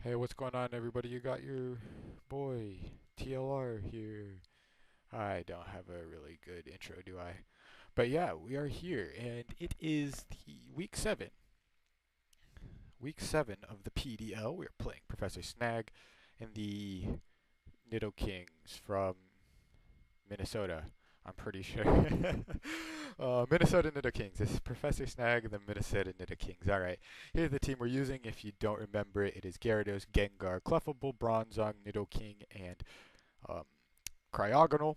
Hey, what's going on, everybody? You got your boy TLR here. I don't have a really good intro, do I? But yeah, we are here, and it is the week seven of the PDL. We're playing Professor Snag and the Nidokings from Minnesota. I'm pretty sure. Minnesota Nidokings. This is Professor Snag and the Minnesota Nidokings. Alright, here's the team we're using. If you don't remember it, it is Gyarados, Gengar, Clefable, Bronzong, Nidoking, and um, Cryogonal.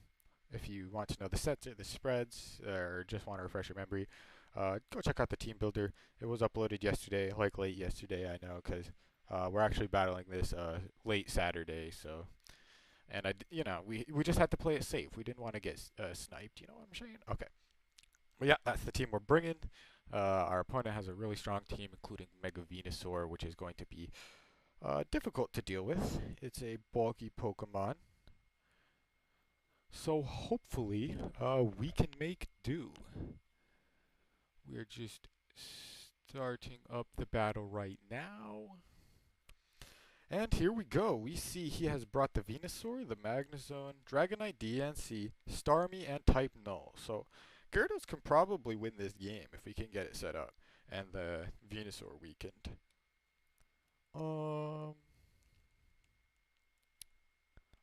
If you want to know the sets or the spreads, or just want to refresh your memory, go check out the team builder. It was uploaded yesterday, like late yesterday, I know, because we're actually battling this late Saturday, so and we just had to play it safe. We didn't want to get sniped. You know what I'm saying? Okay. But yeah, that's the team we're bringing. Our opponent has a really strong team, including Mega Venusaur, which is going to be difficult to deal with. It's a bulky Pokemon, so hopefully we can make do. We're just starting up the battle right now. And here we go. We see he has brought the Venusaur, the Magnezone, Dragonite, DNC, Starmie, and Type Null. So Gyarados can probably win this game if we can get it set up. And the Venusaur weakened. Um,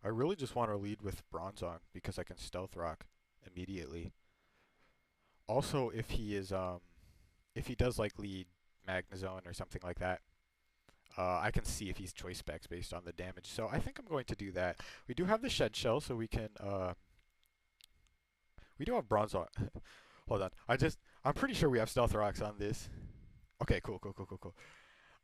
I really just want to lead with Bronzong because I can Stealth Rock immediately. Also, if he does like lead Magnezone or something like that, I can see if he's choice specs based on the damage. So I think I'm going to do that. We do have the Shed Shell, so we do have Bronzong. Hold on, I'm pretty sure we have Stealth Rocks on this. Okay, cool.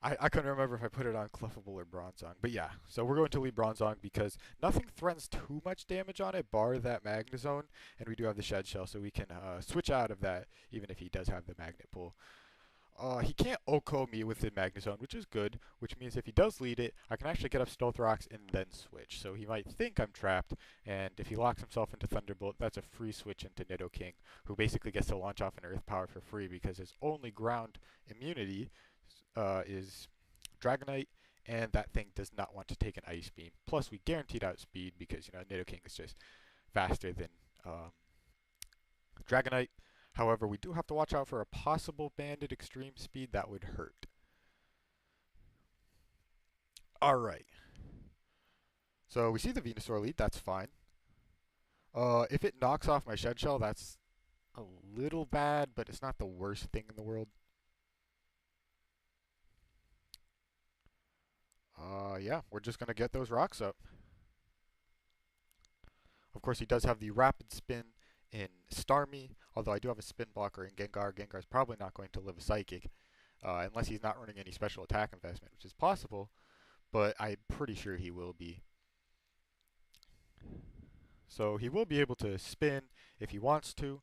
I couldn't remember if I put it on Clefable or Bronzong, but yeah. So we're going to lead Bronzong because nothing threatens too much damage on it, bar that Magnezone, and we do have the Shed Shell, so we can switch out of that even if he does have the Magnet Pull. He can't OHKO me with the Magnezone, which is good, which means if he does lead it, I can actually get up Stealth Rocks and then switch. So he might think I'm trapped, and if he locks himself into Thunderbolt, that's a free switch into Nidoking, who basically gets to launch off an Earth Power for free because his only ground immunity is Dragonite, and that thing does not want to take an Ice Beam. Plus, we guaranteed outspeed because, Nidoking is just faster than um, Dragonite. However, we do have to watch out for a possible Banded Extreme Speed that would hurt. Alright. So we see the Venusaur lead, that's fine. If it knocks off my Shed Shell, that's a little bad, but it's not the worst thing in the world. Yeah, we're just going to get those rocks up. Of course, he does have the Rapid Spin in Starmie, although I do have a Spin Blocker in Gengar. Gengar's probably not going to live a Psychic, unless he's not running any special attack investment, which is possible, but I'm pretty sure he will be. So he will be able to spin if he wants to,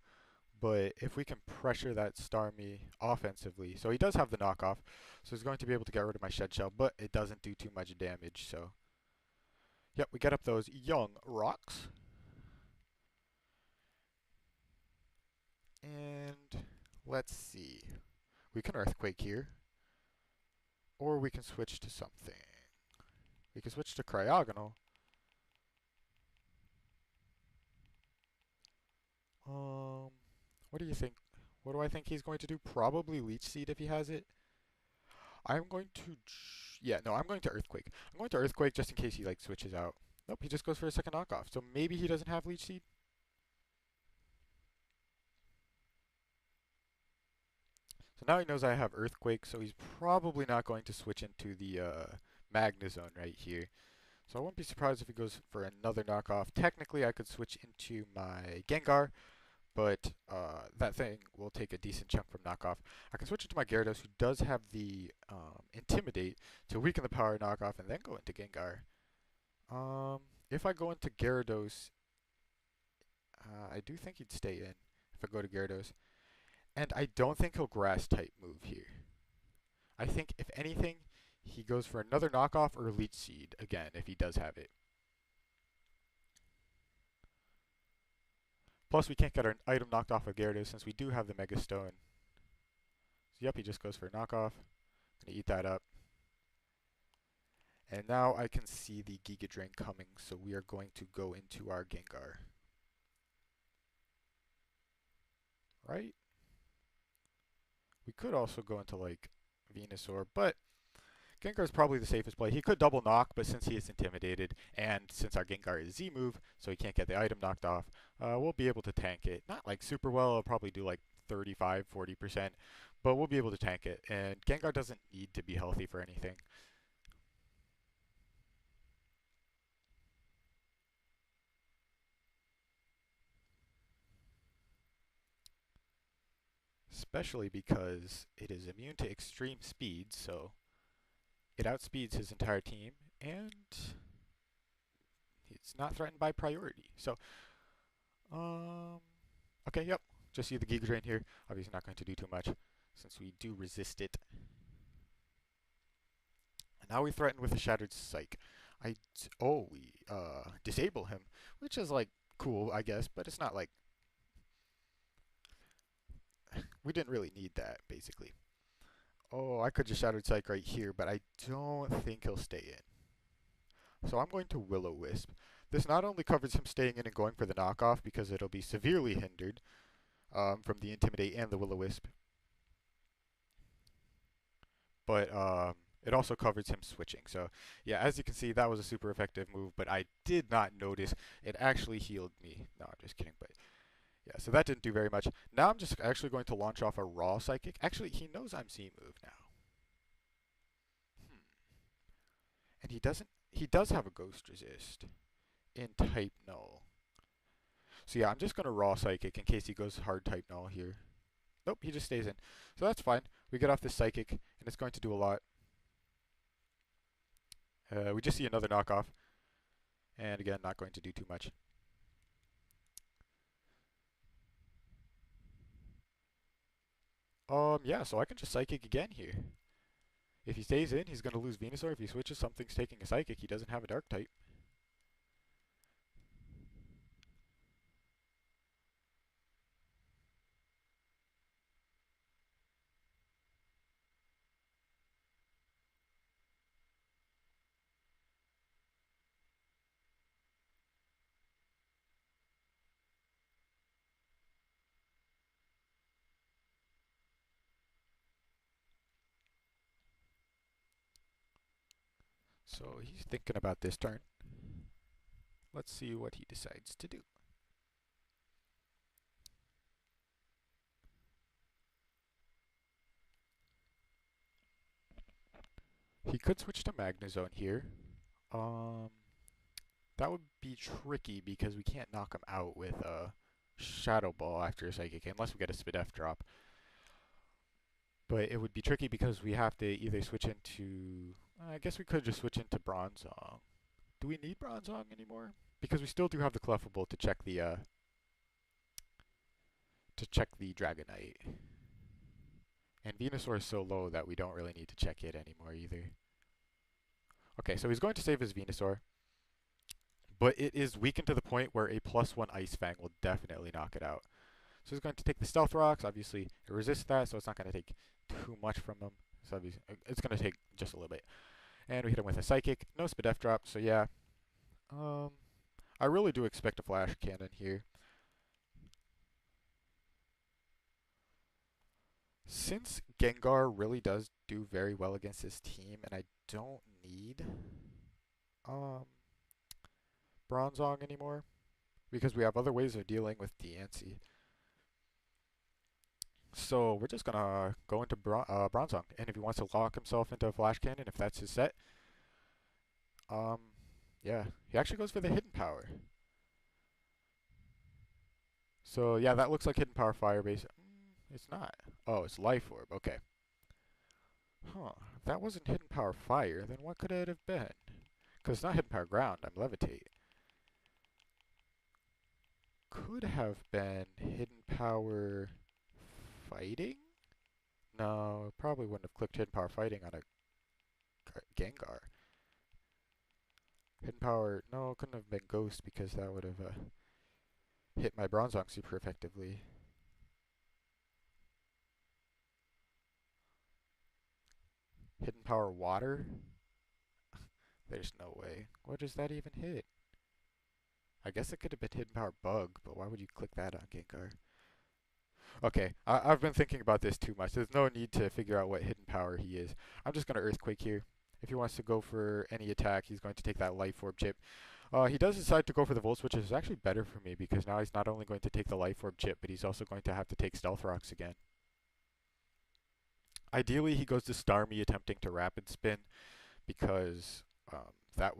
but if we can pressure that Starmie offensively, so he does have the knockoff, so he's going to be able to get rid of my Shed Shell, but it doesn't do too much damage, so yep, we get up those young rocks. And let's see. We can Earthquake here, or we can switch to something. We can switch to Cryogonal. Um, what do you think? What do I think he's going to do? Probably Leech Seed if he has it. I'm going to, yeah, no, I'm going to Earthquake. I'm going to Earthquake just in case he like switches out. Nope, he just goes for a second knockoff. So maybe he doesn't have Leech Seed. So now he knows I have Earthquake, so he's probably not going to switch into the Magnezone right here. So I won't be surprised if he goes for another knockoff. Technically, I could switch into my Gengar, but that thing will take a decent chunk from knockoff. I can switch into my Gyarados, who does have the Intimidate to weaken the power knockoff and then go into Gengar. If I go into Gyarados, I do think he'd stay in if I go to Gyarados. And I don't think he'll Grass type move here. I think, if anything, he goes for another knockoff or Leech Seed again if he does have it. Plus, we can't get our item knocked off of Gyarados since we do have the Mega Stone. So, yep, he just goes for a knockoff. Gonna eat that up. And now I can see the Giga Drain coming, so we are going to go into our Gengar. Right? We could also go into like Venusaur, but Gengar is probably the safest play. He could double knock, but since he is intimidated, and since our Gengar is Z move, so he can't get the item knocked off, we'll be able to tank it. Not like super well, I'll probably do like 35, 40%, but we'll be able to tank it. And Gengar doesn't need to be healthy for anything. Especially because it is immune to extreme speed, so it outspeeds his entire team, and it's not threatened by priority. So, um, okay, yep. Just see the Giga Drain here. Obviously not going to do too much since we do resist it. And now we threaten with a Shattered Psych. We disable him, which is like cool, I guess, but it's not like we didn't really need that basically. Oh, I could just Shattered Psych right here, but I don't think he'll stay in. So I'm going to Will-O-Wisp. This not only covers him staying in and going for the knockoff because it'll be severely hindered from the Intimidate and the Will-O-Wisp, but it also covers him switching. So yeah, as you can see, that was a super effective move, but I did not notice it actually healed me. No, I'm just kidding, but yeah, so that didn't do very much. Now I'm just actually going to launch off a raw psychic. Actually, he knows I'm Z move now. Hmm. And he does have a ghost resist in type null. So yeah, I'm just gonna raw psychic in case he goes hard type null here. Nope, he just stays in. So that's fine. We get off this psychic, and it's going to do a lot. We just see another knockoff. And again, not going to do too much. Yeah, so I can just Psychic again here. If he stays in, he's going to lose Venusaur. If he switches, something's taking a Psychic. He doesn't have a Dark type. So he's thinking about this turn. Let's see what he decides to do. He could switch to Magnezone here. Um, that would be tricky because we can't knock him out with a Shadow Ball after a Psychic, unless we get a Spidef drop. But it would be tricky because we have to either switch into... I guess we could just switch into Bronzong. Do we need Bronzong anymore? Because we still do have the Clefable to check the Dragonite. And Venusaur is so low that we don't really need to check it anymore either. Okay, so he's going to save his Venusaur. But it is weakened to the point where a +1 Ice Fang will definitely knock it out. So he's going to take the Stealth Rocks. Obviously, it resists that, so it's not going to take too much from him. So it's going to take just a little bit. And we hit him with a Psychic. No Spidef drop, so yeah. I really do expect a Flash Cannon here. Since Gengar really does do very well against this team, and I don't need um, Bronzong anymore, because we have other ways of dealing with Diancie. So we're just gonna go into Bronzong, and if he wants to lock himself into a Flash Cannon, if that's his set, um, yeah, he actually goes for the Hidden Power. So yeah, that looks like Hidden Power Fire base. It's not. Oh, it's Life Orb. Okay. Huh. If that wasn't Hidden Power Fire, then what could it have been? Because it's not Hidden Power Ground. I'm Levitate. Could have been Hidden Power Fighting? No, probably wouldn't have clicked Hidden Power Fighting on a Gengar. Hidden Power, no, couldn't have been Ghost because that would have hit my Bronzong super effectively. Hidden Power Water? There's no way. What does that even hit? I guess it could have been hidden power bug, but why would you click that on Gengar? Okay, I've been thinking about this too much. There's no need to figure out what hidden power he is. I'm just going to Earthquake here. If he wants to go for any attack, he's going to take that Life Orb chip. He does decide to go for the Volt Switch, which is actually better for me because now he's not only going to take the Life Orb chip, but he's also going to have to take Stealth Rocks again. Ideally, he goes to Starmie attempting to Rapid Spin because that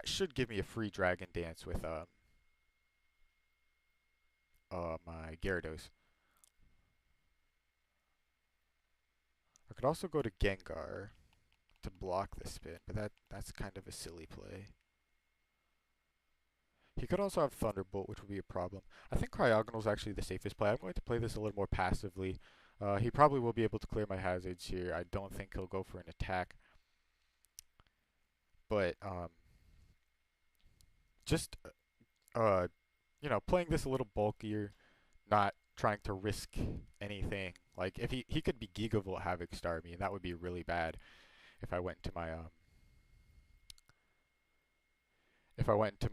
should give me a free Dragon Dance with my Gyarados. I could also go to Gengar to block the spin, but that's kind of a silly play. He could also have Thunderbolt, which would be a problem. I think Cryogonal is actually the safest play. I'm going to play this a little more passively. He probably will be able to clear my hazards here. I don't think he'll go for an attack. But just playing this a little bulkier, not trying to risk anything. Like if he could be Gigavolt Havoc Starmie, and that would be really bad if I went to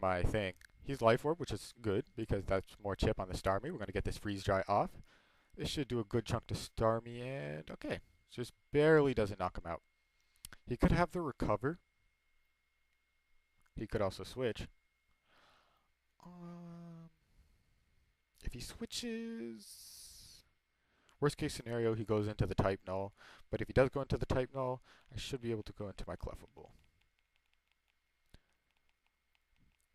my thing. He's Life Orb, which is good because that's more chip on the Starmie. We're going to get this Freeze Dry off. This should do a good chunk to Starmie, and okay. Just barely doesn't knock him out. He could have the Recover. He could also switch. If he switches... Worst case scenario, he goes into the Type Null. But if he does go into the Type Null, I should be able to go into my Clefable.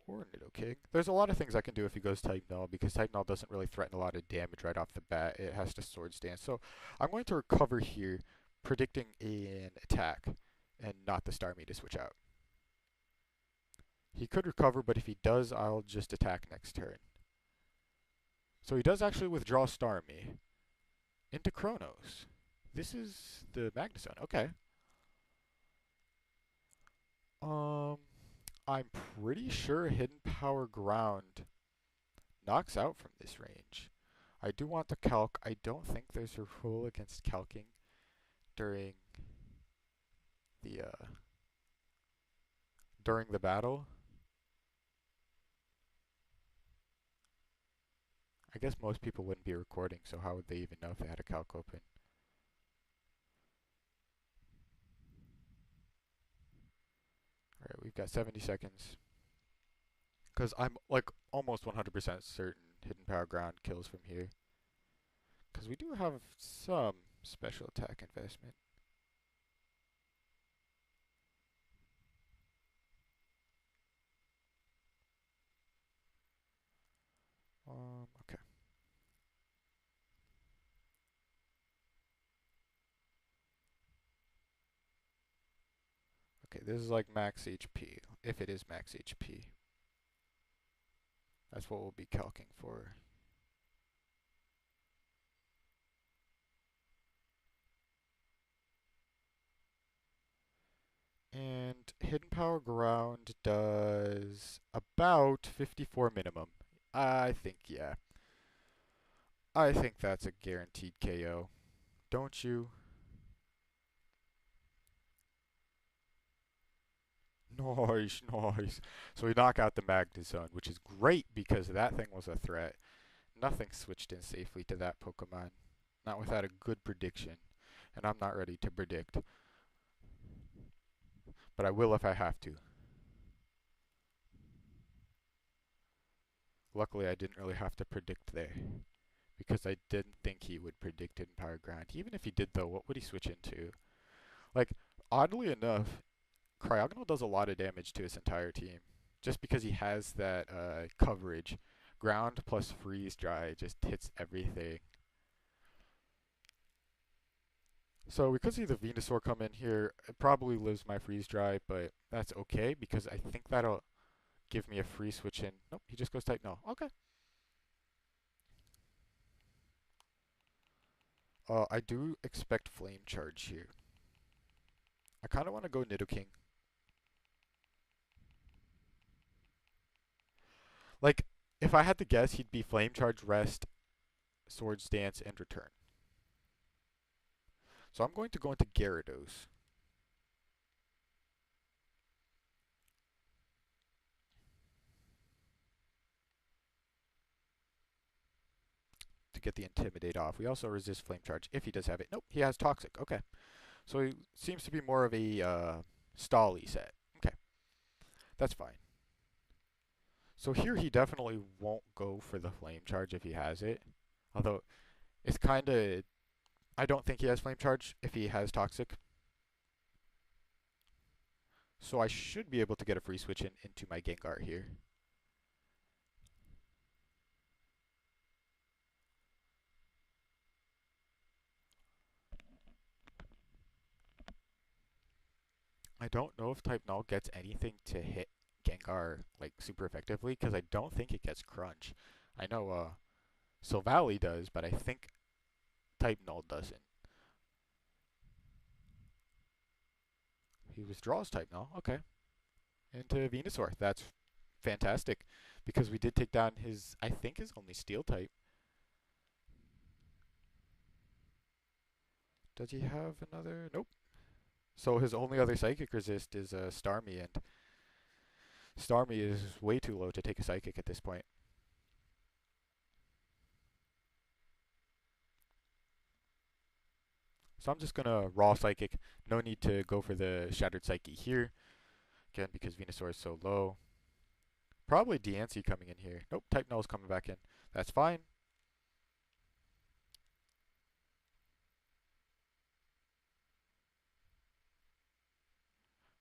Or Nidoking. There's a lot of things I can do if he goes Type Null, because Type Null doesn't really threaten a lot of damage right off the bat. It has to Swords Dance. So I'm going to Recover here, predicting an attack, and not the Starmie to switch out. He could Recover, but if he does, I'll just attack next turn. So he does actually withdraw Starmie into Chronos. This is the Magnezone. Okay. I'm pretty sure Hidden Power Ground knocks out from this range. I do want to calc. I don't think there's a rule against calcing during the battle. I guess most people wouldn't be recording, so how would they even know if they had a calc open? Alright, we've got 70 seconds. Because I'm like almost 100% certain Hidden Power Ground kills from here. Because we do have some special attack investment. Okay. Okay, this is like max HP, if it is max HP. That's what we'll be calcing for. And Hidden Power Ground does about 54 minimum. I think, yeah. I think that's a guaranteed KO. Don't you? Nice, nice. So we knock out the Magnezone, which is great because that thing was a threat. Nothing switched in safely to that Pokemon. Not without a good prediction. And I'm not ready to predict. But I will if I have to. Luckily, I didn't really have to predict there. Because I didn't think he would predict Hidden Power Ground. Even if he did, though, what would he switch into? Like, oddly enough, Cryogonal does a lot of damage to his entire team. Just because he has that coverage. Ground plus Freeze Dry just hits everything. So we could see the Venusaur come in here. It probably lives my Freeze Dry, but that's okay because I think that'll give me a free switch in. Nope, he just goes Type Null. Okay. I do expect Flame Charge here. I kind of want to go Nidoking. Like, if I had to guess, he'd be Flame Charge, Rest, Swords Dance, and Return. So I'm going to go into Gyarados. get the Intimidate off. We also resist Flame Charge if he does have it. Nope, he has Toxic. Okay. So he seems to be more of a stall-y set. Okay, that's fine. So here he definitely won't go for the Flame Charge if he has it. Although, it's kind of... I don't think he has Flame Charge if he has Toxic. So I should be able to get a free switch into my Gengar here. I don't know if Type Null gets anything to hit Gengar like super effectively because I don't think it gets Crunch. I know Silvally does, but I think Type Null doesn't. He withdraws Type Null. Okay. Into Venusaur. That's fantastic because we did take down his, I think, his only Steel type. Does he have another? Nope. So his only other Psychic resist is Starmie, and Starmie is way too low to take a Psychic at this point. So I'm just going to Raw Psychic. No need to go for the Shattered Psyche here. Again, because Venusaur is so low. Probably DNC coming in here. Nope, Type Null is coming back in. That's fine.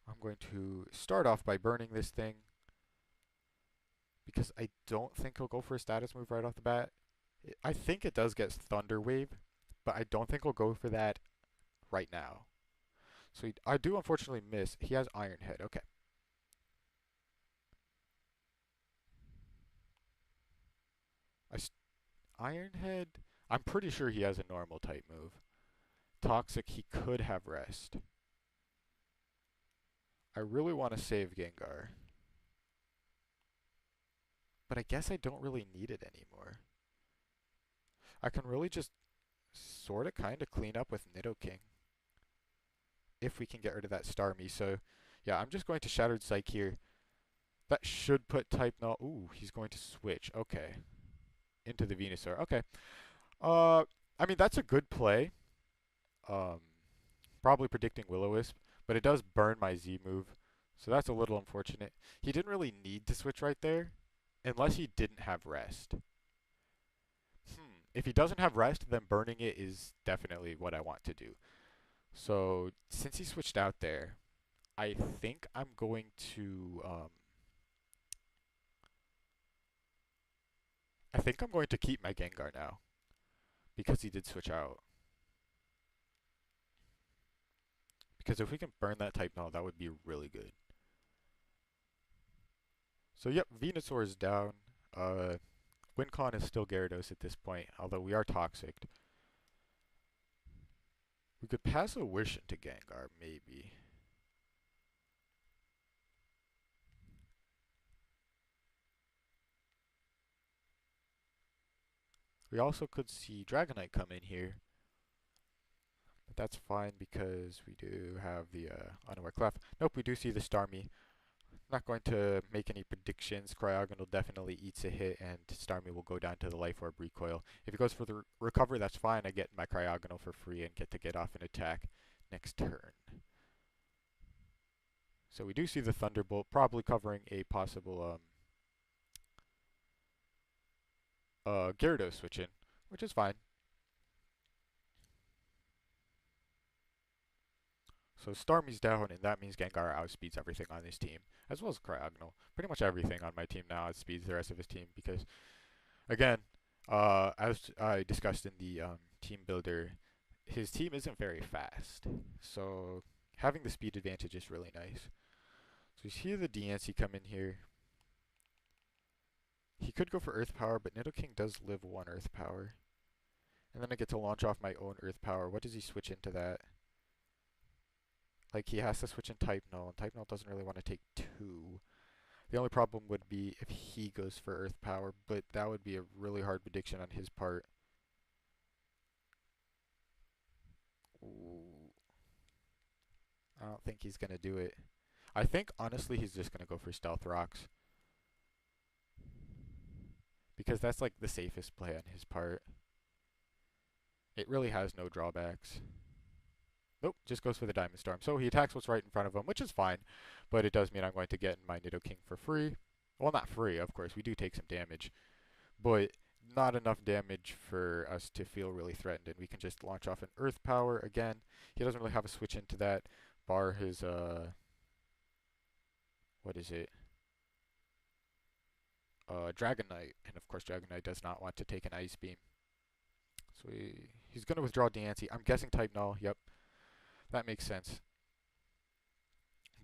I'm going to start off by burning this thing because I don't think he'll go for a status move right off the bat. I think it does get Thunder Wave, but I don't think he'll go for that right now. So I do unfortunately miss. He has Iron Head. Okay. Iron Head, I'm pretty sure he has a normal type move. Toxic, he could have Rest. I really want to save Gengar. But I guess I don't really need it anymore. I can really just sort of kind of clean up with Nidoking. If we can get rid of that Starmie. So, yeah, I'm just going to Shattered Psyche here. That should put Type Null... Ooh, he's going to switch. Okay. Into the Venusaur. Okay. I mean, that's a good play. Probably predicting Will-O-Wisp. But it does burn my Z move. So that's a little unfortunate. He didn't really need to switch right there. Unless he didn't have Rest. If he doesn't have Rest, then burning it is definitely what I want to do. So, since he switched out there, I think I'm going to... I think I'm going to keep my Gengar now. Because he did switch out. Because if we can burn that type null, that would be really good. So, yep, Venusaur is down. Wincon is still Gyarados at this point, although we are Toxic. We could pass a Wish into Gengar, maybe. We also could see Dragonite come in here. But that's fine because we do have the Unaware Clef. Nope, we do see the Starmie. Not going to make any predictions. Cryogonal definitely eats a hit, and Starmie will go down to the Life Orb recoil. If he goes for the recover, that's fine. I get my Cryogonal for free and get to get off an attack next turn. So we do see the Thunderbolt, probably covering a possible Gyarados switch in, which is fine. So Starmie's down, and that means Gengar outspeeds everything on his team, as well as Cryogonal. Pretty much everything on my team now outspeeds the rest of his team because, again, as I discussed in the team builder, his team isn't very fast. So having the speed advantage is really nice. So you see the DNC come in here. He could go for Earth Power, but Nidoking does live 1 Earth Power. And then I get to launch off my own Earth Power. What does he switch into that? Like, he has to switch in Type Null, and Type Null doesn't really want to take 2. The only problem would be if he goes for Earth Power, but that would be a really hard prediction on his part. Ooh. I don't think he's going to do it. I think, honestly, he's just going to go for Stealth Rocks. Because that's, like, the safest play on his part. It really has no drawbacks. Nope, just goes for the Diamond Storm. So he attacks what's right in front of him, which is fine, but it does mean I'm going to get my Nidoking for free. Well, not free, of course. We do take some damage, but not enough damage for us to feel really threatened, and we can just launch off an Earth Power again. He doesn't really have a switch into that, bar his, what is it? Dragonite, and of course Dragonite does not want to take an Ice Beam. So he's going to withdraw Diancie. I'm guessing type Null, yep, that makes sense.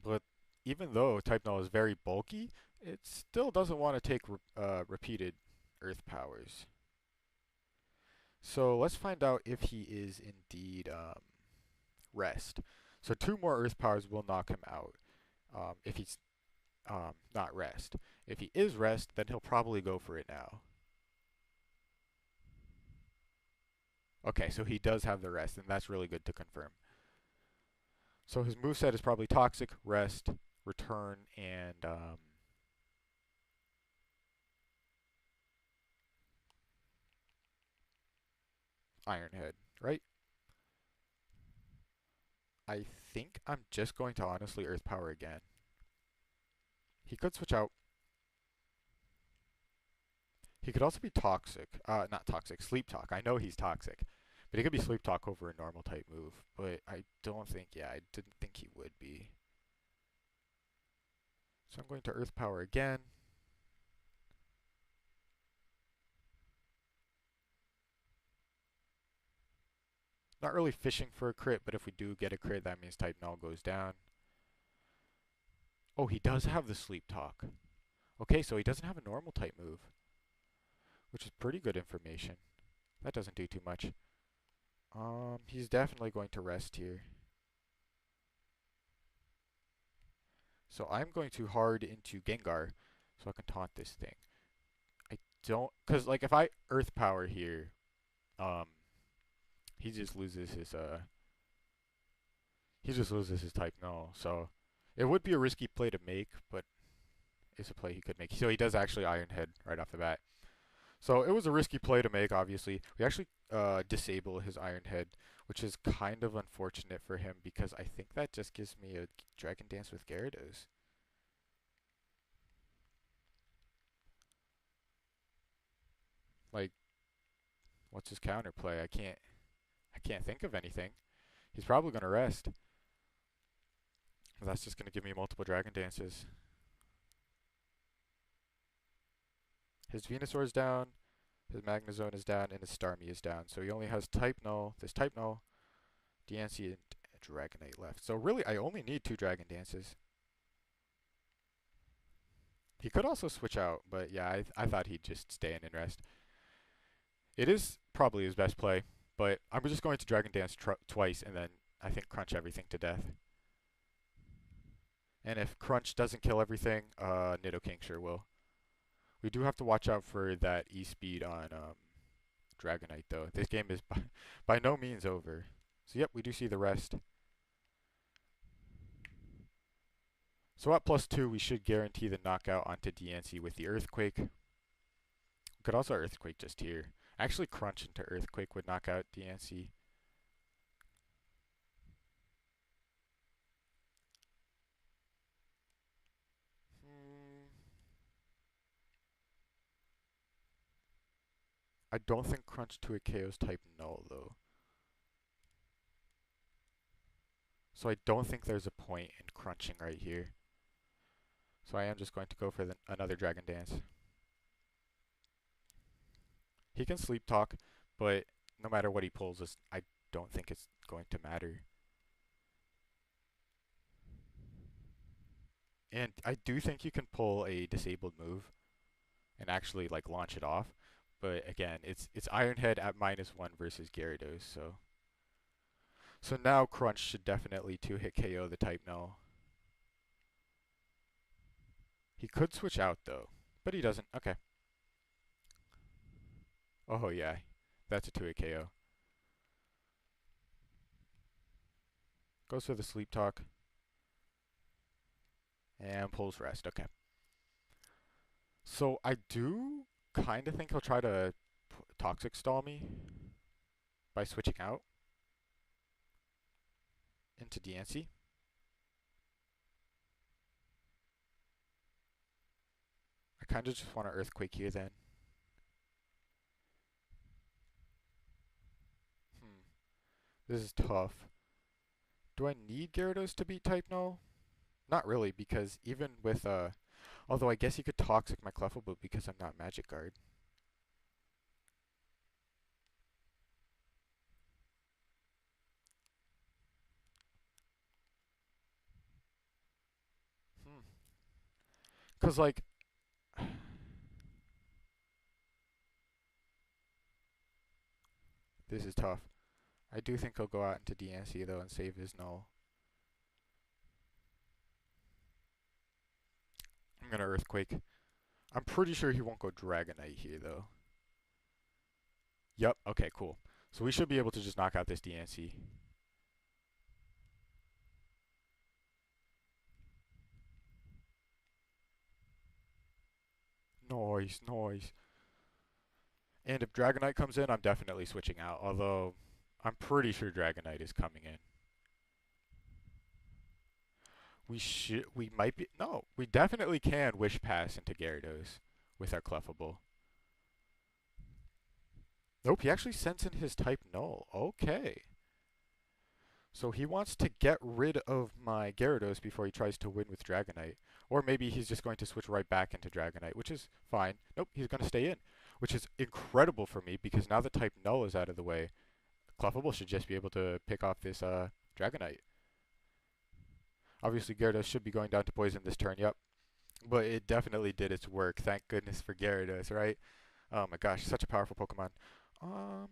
But even though type Null is very bulky, it still doesn't want to take repeated Earth Powers. So let's find out if he is indeed Rest. So 2 more Earth Powers will knock him out if he's not Rest. If he is Rest, then he'll probably go for it now. Okay, so he does have the Rest, and that's really good to confirm. So his moveset is probably Toxic, Rest, Return, and Iron Head, right? I think I'm just going to honestly Earth Power again. He could switch out. He could also be Toxic. Not Toxic, Sleep Talk. I know he's Toxic. But he could be Sleep Talk over a normal type move. But I don't think, yeah, I didn't think he would be. So I'm going to Earth Power again. Not really fishing for a crit, but if we do get a crit, that means type Null goes down. Oh, he does have the Sleep Talk. Okay, so he doesn't have a normal type move, which is pretty good information. That doesn't do too much. He's definitely going to rest here. So I'm going to hard into Gengar so I can taunt this thing. I don't, cause like if I Earth Power here, um, he just loses his type Null. So it would be a risky play to make, but it's a play he could make. So he does actually Iron Head right off the bat. So it was a risky play to make, obviously. We actually disable his Iron Head, which is kind of unfortunate for him because I think that just gives me a Dragon Dance with Gyarados. Like, what's his counterplay? I can't think of anything. He's probably gonna rest. That's just gonna give me multiple Dragon Dances. His Venusaur is down, his Magnezone is down, and his Starmie is down. So he only has Type Null, this Type Null, Diancie, and Dragonite left. So really, I only need 2 Dragon Dances. He could also switch out, but yeah, I thought he'd just stay in and rest. It is probably his best play, but I'm just going to Dragon Dance twice and then I think crunch everything to death. And if crunch doesn't kill everything, Nidoking sure will. We do have to watch out for that E-speed on Dragonite though. This game is by no means over. So yep, we do see the rest. So at +2, we should guarantee the knockout onto Diancie with the Earthquake. We could also Earthquake just here. Actually, crunch into Earthquake would knock out Diancie. I don't think crunch to a KO's type Null though. So I don't think there's a point in crunching right here. So I am just going to go for another Dragon Dance. He can Sleep Talk, but no matter what he pulls, I don't think it's going to matter. And I do think you can pull a disabled move and actually like launch it off. But again, it's Iron Head at -1 versus Gyarados, so now Crunch should definitely 2-hit KO the type Null. He could switch out though, but he doesn't. Okay. Oh yeah, that's a 2-hit KO. Goes for the Sleep Talk. And pulls Rest. Okay. So I do kind of think he'll try to Toxic Stall me. by switching out into DNC. I kind of just want to Earthquake here then. Hmm. This is tough. Do I need Gyarados to beat type null? Not really, because even with although I guess he could Toxic my Clefable because I'm not Magic Guard. Hmm. Cause like this is tough. I do think he'll go out into DNC though and save his null. I'm gonna Earthquake. I'm pretty sure he won't go Dragonite here though. Yep. Okay. Cool. So we should be able to just knock out this DNC. Noise, noise. And if Dragonite comes in, I'm definitely switching out. Although I'm pretty sure Dragonite is coming in. We might be, no, we definitely can Wish Pass into Gyarados with our Clefable. Nope, he actually sends in his type null. Okay. So he wants to get rid of my Gyarados before he tries to win with Dragonite. Or maybe he's just going to switch right back into Dragonite, which is fine. Nope, he's going to stay in, which is incredible for me because now the type null is out of the way. Clefable should just be able to pick off this Dragonite. Obviously, Gyarados should be going down to poison this turn, yep. But it definitely did its work. Thank goodness for Gyarados, right? Oh my gosh, such a powerful Pokemon. Um,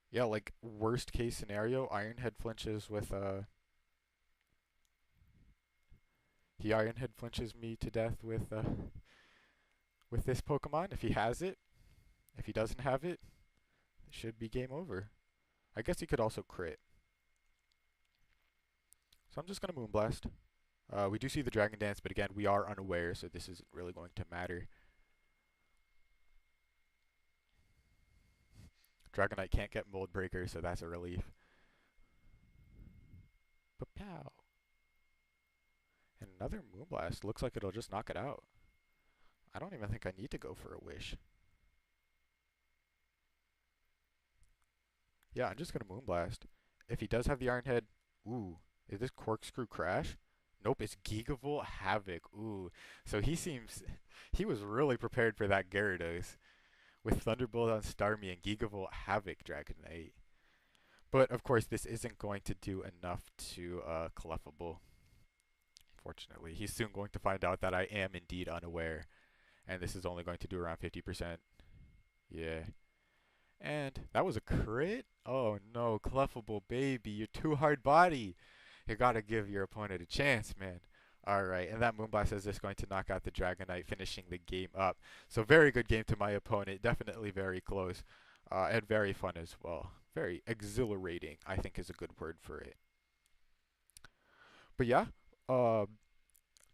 yeah, like worst case scenario, Ironhead flinches with he Ironhead flinches me to death with this Pokemon if he has it. If he doesn't have it, it should be game over. I guess he could also crit. So I'm just gonna Moonblast. We do see the Dragon Dance, but again, we are unaware, so this isn't really going to matter. Dragonite can't get Mold Breaker, so that's a relief. Pow. And another Moonblast. Looks like it'll just knock it out. I don't even think I need to go for a Wish. Yeah, I'm just going to Moonblast. If he does have the Iron Head, ooh, is this Corkscrew Crash? Nope, it's Gigavolt Havoc. Ooh, so he was really prepared for that Gyarados with Thunderbolt on Starmie and Gigavolt Havoc Dragonite. But of course, this isn't going to do enough to Clefable. Fortunately, he's soon going to find out that I am indeed unaware, and this is only going to do around 50%. Yeah. And that was a crit? Oh no, Clefable baby, you're too hard body. You gotta give your opponent a chance, man. Alright, and that Moonblast is just going to knock out the Dragonite, finishing the game up. So very good game to my opponent, definitely very close, and very fun as well. Very exhilarating, I think is a good word for it. But yeah, uh,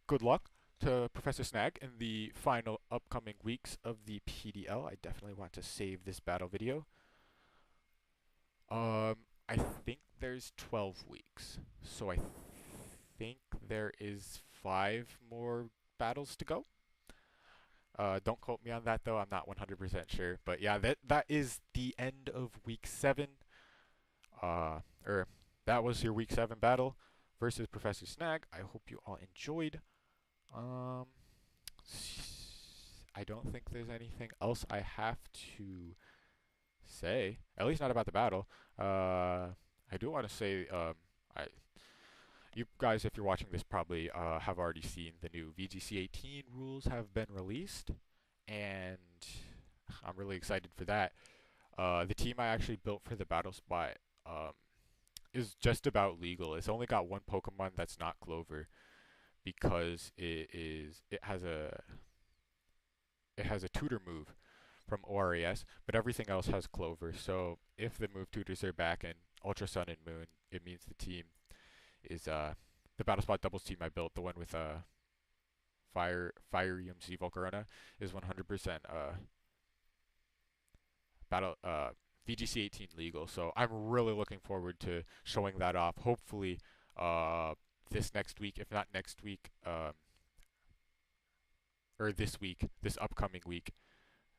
good luck to Professor Snag in the final upcoming weeks of the PDL. I definitely want to save this battle video. I think there's 12 weeks, so I think there is 5 more battles to go. Don't quote me on that though. I'm not 100% sure, but yeah, that is the end of week 7. Or that was your week 7 battle versus Professor Snag. I hope you all enjoyed. Um, I don't think there's anything else I have to say, at least not about the battle. I do want to say, I you guys, if you're watching this, probably have already seen the new VGC 18 rules have been released, and I'm really excited for that. The team I actually built for the battle spot is just about legal. It's only got one Pokemon that's not Clover because it has a tutor move from ORAS, but everything else has Clover. So if the move tutors are back in Ultra Sun and Moon, it means the team is the Battle Spot doubles team I built, the one with Firium Z Volcarona is 100% battle VGC 18 legal. So I'm really looking forward to showing that off. Hopefully, this next week, if not next week, or this week, this upcoming week.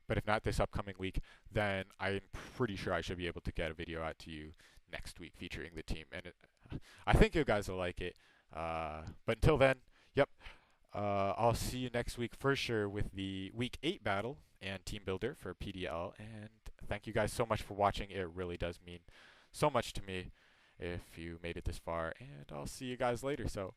But if not this upcoming week, then I'm pretty sure I should be able to get a video out to you next week featuring the team, and I think you guys will like it. But until then, yep, I'll see you next week for sure with the Week 8 battle and team builder for PDL. And thank you guys so much for watching. It really does mean so much to me if you made it this far. And I'll see you guys later. So